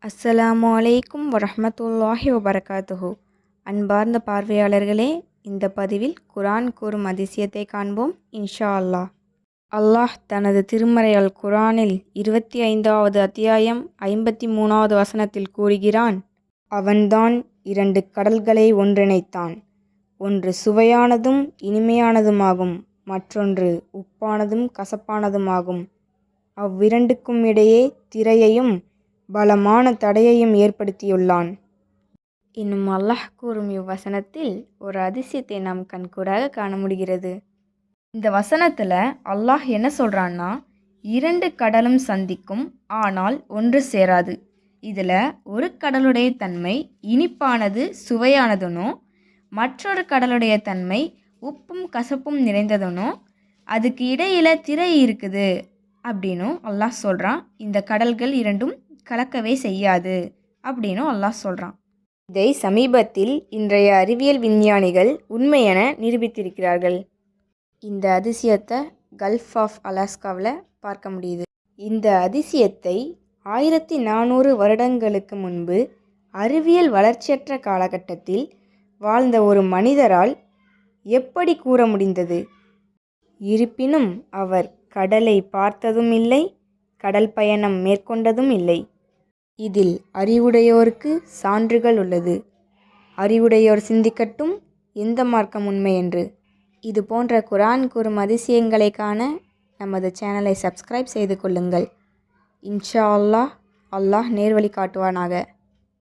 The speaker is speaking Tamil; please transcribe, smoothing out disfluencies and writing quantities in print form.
அஸ்ஸலாமு அலைக்கும் வரஹ்மத்துல்லாஹி வபரகாத்துஹு. அன்பார்ந்த பார்வையாளர்களே, இந்த பதிவில் குர்ஆன் கூறும் அதிசயத்தை காண்போம் இன்ஷா அல்லாஹ். அல்லாஹ் தனது திருமறை அல் குர்ஆனில் 25வது அத்தியாயம் 53வது வசனத்தில் கூறுகிறான், அவன்தான் 2 கடல்களை ஒன்றிணைத்தான். ஒன்று சுவையானதும் இனிமையானதுமாகும், மற்றொன்று உப்பானதும் கசப்பானதுமாகும். அவ்விரண்டுக்கும் இடையே திரையையும் பலமான தடையையும் ஏற்படுத்தியுள்ளான். இன்னும் அல்லாஹ் கூறும் இவ்வசனத்தில் ஒரு அதிசயத்தை நாம் கண்கூடாக காண முடிகிறது. இந்த வசனத்தில் அல்லாஹ் என்ன சொல்கிறான்னா, 2 கடலும் சந்திக்கும், ஆனால் ஒன்று சேராது. இதில் ஒரு கடலுடைய தன்மை இனிப்பானது சுவையானதுனோ, மற்றொரு கடலுடைய தன்மை உப்பும் கசப்பும் நிறைந்ததுனோ, அதுக்கு இடையில் திரை இருக்குது அப்படின்னும் அல்லாஹ் சொல்கிறான். இந்த கடல்கள் இரண்டும் கலக்கவே செய்யாது அப்படின்னும் அல்லாஹ் சொல்கிறான். இதை சமீபத்தில் இன்றைய அறிவியல் விஞ்ஞானிகள் உண்மையென நிரூபித்திருக்கிறார்கள். இந்த அதிசயத்தை கல்ஃப் ஆஃப் அலாஸ்காவில் பார்க்க முடியுது. இந்த அதிசயத்தை 1400 வருடங்களுக்கு முன்பு அறிவியல் வளர்ச்சியற்ற காலகட்டத்தில் வாழ்ந்த ஒரு மனிதரால் எப்படி கூற முடிந்தது? இருப்பினும் அவர் கடலை பார்த்ததும் இல்லை, கடல் பயணம் மேற்கொண்டதும் இல்லை. இதில் அறிவுடையோருக்கு சான்றுகள் உள்ளது. அறிவுடையோர் சிந்திக்கட்டும் எந்த மார்க்கம் உண்மை என்று. இது போன்ற குர்ஆன் கூறும் அதிசயங்களை காண நமது சேனலை சப்ஸ்கிரைப் செய்து கொள்ளுங்கள். இன்ஷா அல்லாஹ், அல்லாஹ் நேர்வழி காட்டுவானாக.